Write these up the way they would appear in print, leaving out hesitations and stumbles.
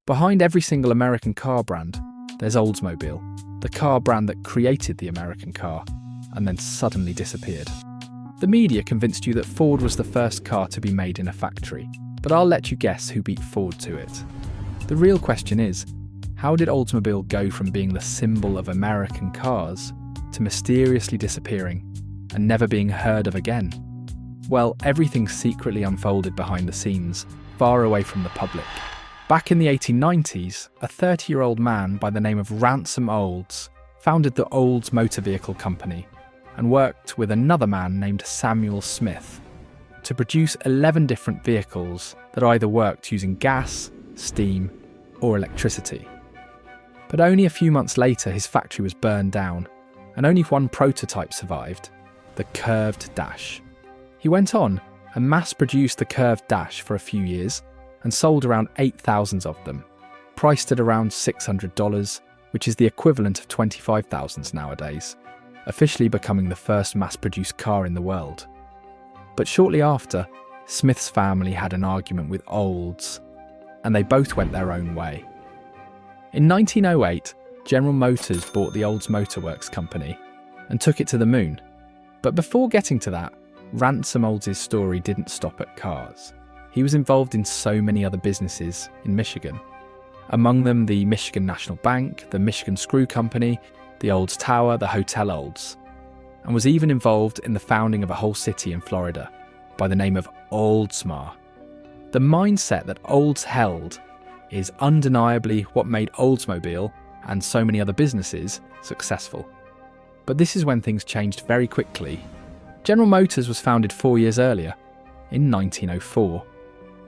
Behind every single American car brand, there's Oldsmobile, the car brand that created the American car and then suddenly disappeared. The media convinced you that Ford was the first car to be made in a factory, but I'll let you guess who beat Ford to it. The real question is, how did Oldsmobile go from being the symbol of American cars to mysteriously disappearing and never being heard of again? Well, everything secretly unfolded behind the scenes, far away from the public. Back in the 1890s, a 30-year-old man by the name of Ransom Olds founded the Olds Motor Vehicle Company and worked with another man named Samuel Smith to produce 11 different vehicles that either worked using gas, steam, or electricity. But only a few months later, his factory was burned down, and only one prototype survived, the curved dash. He went on and mass-produced the curved dash for a few years and sold around 8,000 of them, priced at around $600, which is the equivalent of $25,000 nowadays, officially becoming the first mass-produced car in the world. But shortly after, Smith's family had an argument with Olds, and they both went their own way. In 1908, General Motors bought the Olds Motor Works company and took it to the moon. But before getting to that, Ransom Olds' story didn't stop at cars. He was involved in so many other businesses in Michigan. Among them, the Michigan National Bank, the Michigan Screw Company, the Olds Tower, the Hotel Olds, and was even involved in the founding of a whole city in Florida by the name of Oldsmobile. The mindset that Olds held is undeniably what made Oldsmobile and so many other businesses successful. But this is when things changed very quickly. General Motors was founded 4 years earlier, in 1904,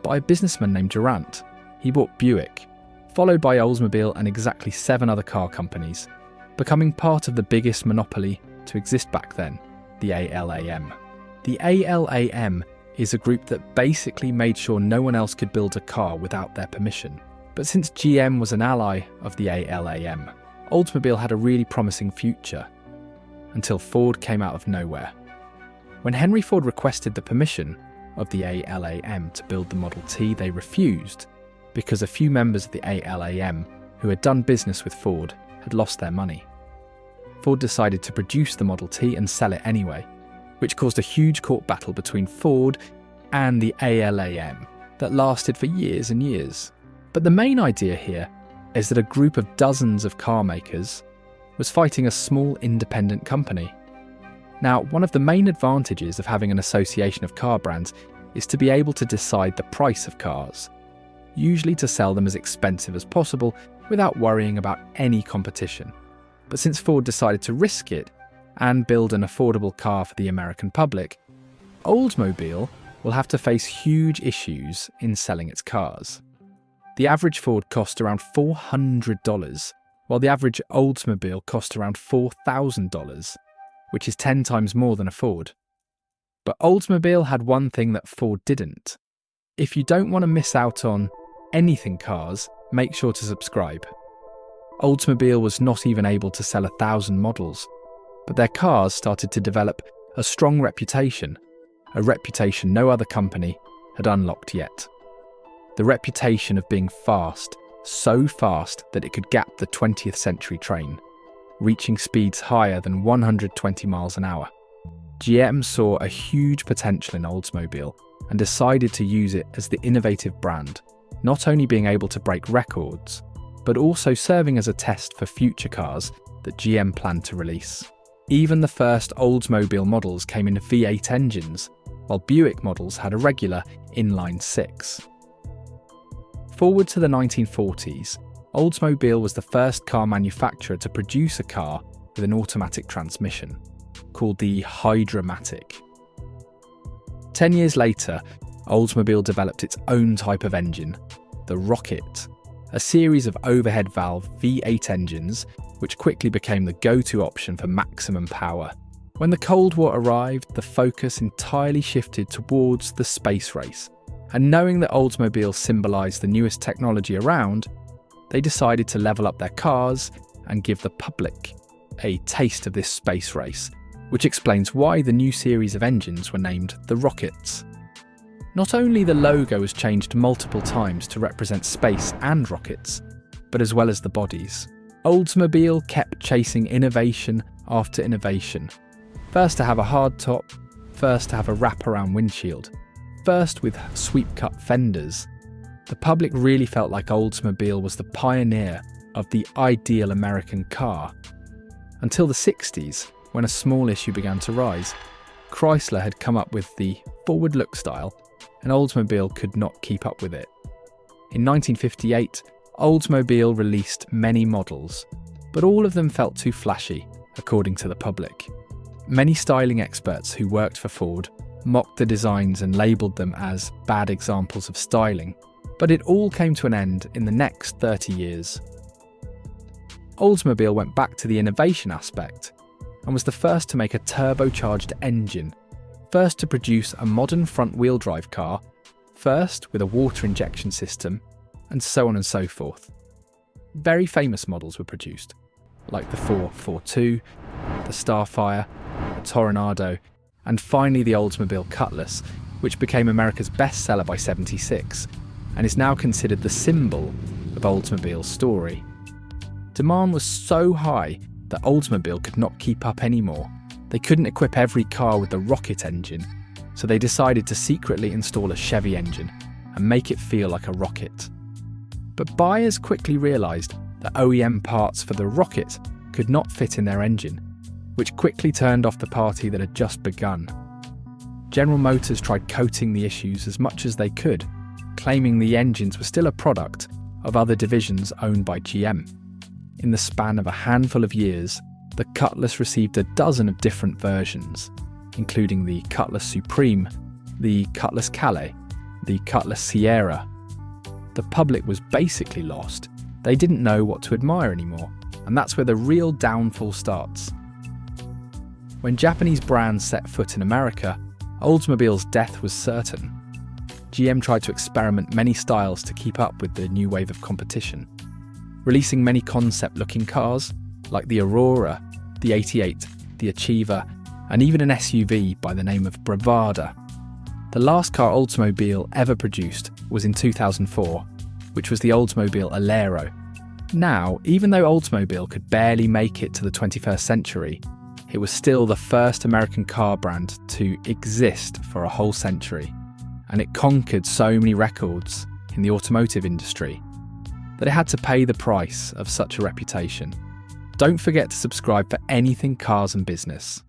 by a businessman named Durant. He bought Buick, followed by Oldsmobile and exactly 7 other car companies, becoming part of the biggest monopoly to exist back then, the ALAM. The ALAM is a group that basically made sure no one else could build a car without their permission. But since GM was an ally of the ALAM, Oldsmobile had a really promising future, until Ford came out of nowhere. When Henry Ford requested the permission of the ALAM to build the Model T, they refused because a few members of the ALAM who had done business with Ford had lost their money. Ford decided to produce the Model T and sell it anyway, which caused a huge court battle between Ford and the ALAM that lasted for years and years. But the main idea here is that a group of dozens of car makers was fighting a small independent company. Now, one of the main advantages of having an association of car brands is to be able to decide the price of cars, usually to sell them as expensive as possible without worrying about any competition. But since Ford decided to risk it and build an affordable car for the American public, Oldsmobile will have to face huge issues in selling its cars. The average Ford cost around $400, while the average Oldsmobile cost around $4,000, which is 10 times more than a Ford. But Oldsmobile had one thing that Ford didn't. If you don't want to miss out on anything cars, make sure to subscribe. Oldsmobile was not even able to sell 1,000 models, but their cars started to develop a strong reputation, a reputation no other company had unlocked yet. The reputation of being fast, so fast that it could gap the 20th century train, reaching speeds higher than 120 miles an hour. GM saw a huge potential in Oldsmobile and decided to use it as the innovative brand, not only being able to break records, but also serving as a test for future cars that GM planned to release. Even the first Oldsmobile models came in V8 engines, while Buick models had a regular inline-6. Forward to the 1940s, Oldsmobile was the first car manufacturer to produce a car with an automatic transmission, called the Hydra-Matic. 10 years later, Oldsmobile developed its own type of engine, the Rocket, a series of overhead valve V8 engines which quickly became the go-to option for maximum power. When the Cold War arrived, the focus entirely shifted towards the space race, and knowing that Oldsmobile symbolised the newest technology around, they decided to level up their cars and give the public a taste of this space race, which explains why the new series of engines were named the Rockets. Not only the logo was changed multiple times to represent space and rockets, but as well as the bodies. Oldsmobile kept chasing innovation after innovation. First to have a hardtop, first to have a wraparound windshield, first with sweep-cut fenders. The public really felt like Oldsmobile was the pioneer of the ideal American car. Until the 60s, when a small issue began to rise. Chrysler had come up with the forward look style, and Oldsmobile could not keep up with it. In 1958, Oldsmobile released many models, but all of them felt too flashy, according to the public. Many styling experts who worked for Ford mocked the designs and labelled them as bad examples of styling, but it all came to an end in the next 30 years. Oldsmobile went back to the innovation aspect and was the first to make a turbocharged engine, first to produce a modern front-wheel drive car, first with a water injection system, and so on and so forth. Very famous models were produced, like the 442, the Starfire, the Toronado, and finally the Oldsmobile Cutlass, which became America's bestseller by '76 and is now considered the symbol of Oldsmobile's story. Demand was so high that Oldsmobile could not keep up anymore. They couldn't equip every car with the rocket engine, so they decided to secretly install a Chevy engine and make it feel like a rocket. But buyers quickly realised that OEM parts for the rocket could not fit in their engine, which quickly turned off the party that had just begun. General Motors tried coating the issues as much as they could, claiming the engines were still a product of other divisions owned by GM. In the span of a handful of years, the Cutlass received a dozen of different versions, including the Cutlass Supreme, the Cutlass Calais, the Cutlass Sierra. The public was basically lost. They didn't know what to admire anymore, and that's where the real downfall starts. When Japanese brands set foot in America, Oldsmobile's death was certain. GM tried to experiment many styles to keep up with the new wave of competition, releasing many concept-looking cars like the Aurora, the 88, the Achiever, and even an SUV by the name of Bravada. The last car Oldsmobile ever produced was in 2004, which was the Oldsmobile Alero. Now, even though Oldsmobile could barely make it to the 21st century, it was still the first American car brand to exist for a whole century, and it conquered so many records in the automotive industry that it had to pay the price of such a reputation. Don't forget to subscribe for anything cars and business.